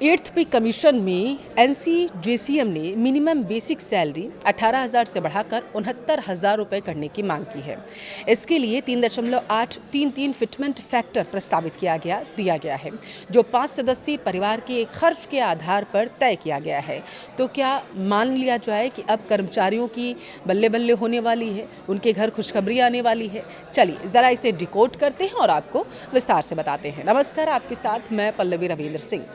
8th पे commission में NCJCM ने मिनिमम बेसिक सैलरी 18,000 से बढ़ाकर 69,000 रुपये करने की मांग की है। इसके लिए 3.833 फिटमेंट फैक्टर प्रस्तावित दिया गया है, जो 5 सदस्यीय परिवार के खर्च के आधार पर तय किया गया है। तो क्या मान लिया जाए कि अब कर्मचारियों की बल्ले बल्ले होने वाली है, उनके घर खुशखबरी आने वाली है? चलिए ज़रा इसे डिकोड करते हैं और आपको विस्तार से बताते हैं। नमस्कार, आपके साथ मैं पल्लवी रविंद्र सिंह।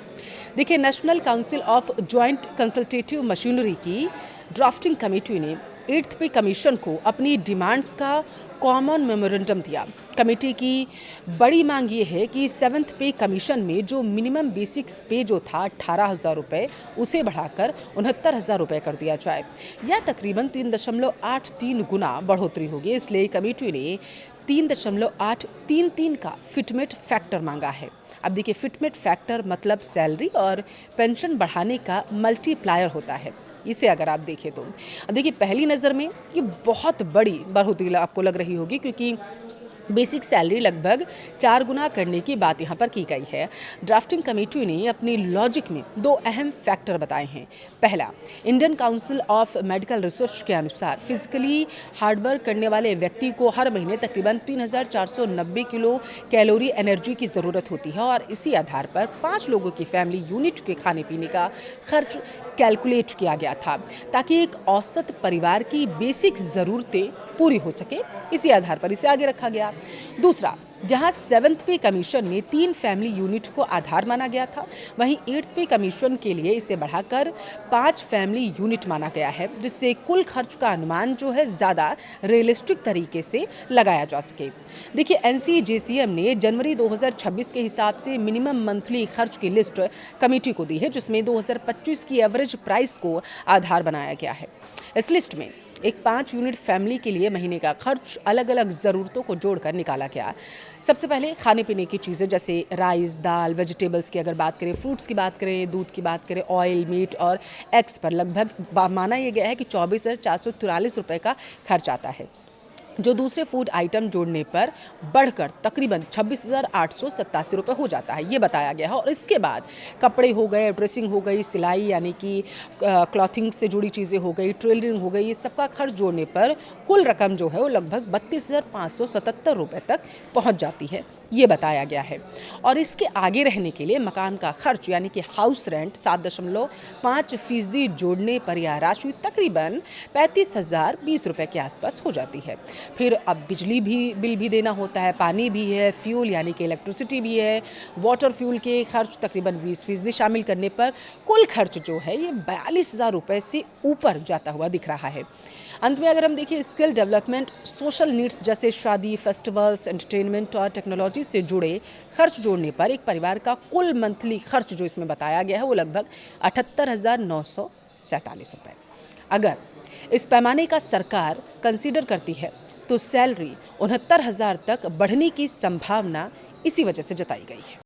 देखिए, national council of joint consultative machinery की ड्राफ्टिंग कमेटी ने 8th पे कमीशन को अपनी डिमांड्स का कॉमन मेमोरेंडम दिया। कमेटी की बड़ी मांग ये है कि 7th पे कमीशन में जो मिनिमम बेसिक पे जो था 18,000 रुपये, उसे बढ़ाकर 69,000 रुपये कर दिया जाए। यह तकरीबन 3.83 गुना बढ़ोतरी होगी। इसलिए कमेटी ने 3.833 का फिटमेट फैक्टर मांगा है। अब देखिए, फिटमेट फैक्टर मतलब सैलरी और पेंशन बढ़ाने का मल्टीप्लायर होता है। इसे अगर आप देखें तो देखिए, पहली नज़र में ये बहुत बड़ी बढ़ोतरी आपको लग रही होगी, क्योंकि बेसिक सैलरी लगभग 4 गुना करने की बात यहाँ पर की गई है। ड्राफ्टिंग कमेटी ने अपनी लॉजिक में 2 अहम फैक्टर बताए हैं। पहला, Indian council of medical research के अनुसार फिजिकली हार्डवर्क करने वाले व्यक्ति को हर महीने तकरीबन 3,490 किलो कैलोरी एनर्जी की ज़रूरत होती है, और इसी आधार पर 5 लोगों की फैमिली यूनिट के खाने पीने का खर्च कैलकुलेट किया गया था, ताकि एक औसत परिवार की बेसिक ज़रूरतें पूरी हो सके। इसी आधार पर इसे आगे रखा गया। दूसरा, जहां 7th पे कमीशन में 3 फैमिली यूनिट को आधार माना गया था, वहीं 8th पे कमीशन के लिए इसे बढ़ाकर 5 फैमिली यूनिट माना गया है, जिससे कुल खर्च का अनुमान जो है ज़्यादा रियलिस्टिक तरीके से लगाया जा सके। देखिए, NCJCM ने जनवरी 2026 के हिसाब से मिनिमम मंथली खर्च की लिस्ट कमेटी को दी है, जिसमें 2025 की एवरेज प्राइस को आधार बनाया गया है। इस लिस्ट में एक 5 यूनिट फैमिली के लिए महीने का खर्च अलग अलग ज़रूरतों को जोड़कर निकाला गया। सबसे पहले खाने पीने की चीज़ें जैसे राइस, दाल, वेजिटेबल्स की अगर बात करें, फ्रूट्स की बात करें, दूध की बात करें, ऑयल, मीट और एग्स पर लगभग माना यह गया है कि 24,444 रुपये का खर्च आता है, जो दूसरे फूड आइटम जोड़ने पर बढ़कर तकरीबन 26,887 रुपये हो जाता है, ये बताया गया है। और इसके बाद कपड़े हो गए, ड्रेसिंग हो गई, सिलाई यानी कि क्लॉथिंग से जुड़ी चीज़ें हो गई, टेलरिंग हो गई, ये सबका खर्च जोड़ने पर कुल रकम जो है वो लगभग 32,577 रुपये तक पहुंच जाती है, ये बताया गया है। और इसके आगे रहने के लिए मकान का खर्च यानी कि हाउस रेंट 7.5% जोड़ने पर यह राशि तकरीबन 35,020 रुपये के आसपास हो जाती है। फिर अब बिजली बिल भी देना होता है, पानी भी है, फ्यूल यानी कि इलेक्ट्रिसिटी भी है, वाटर फ्यूल के खर्च तकरीबन 20% शामिल करने पर कुल खर्च जो है ये 42,000 रुपये से ऊपर जाता हुआ दिख रहा है। अंत में अगर हम देखिए, स्किल डेवलपमेंट, सोशल नीड्स जैसे शादी, फेस्टिवल्स, एंटरटेनमेंट और टेक्नोलॉजी से जुड़े खर्च जोड़ने पर एक परिवार का कुल मंथली खर्च जो इसमें बताया गया है वो लगभग 78,947 रुपये। अगर इस पैमाने का सरकार कंसीडर करती है तो सैलरी 69,000 तक बढ़ने की संभावना इसी वजह से जताई गई है।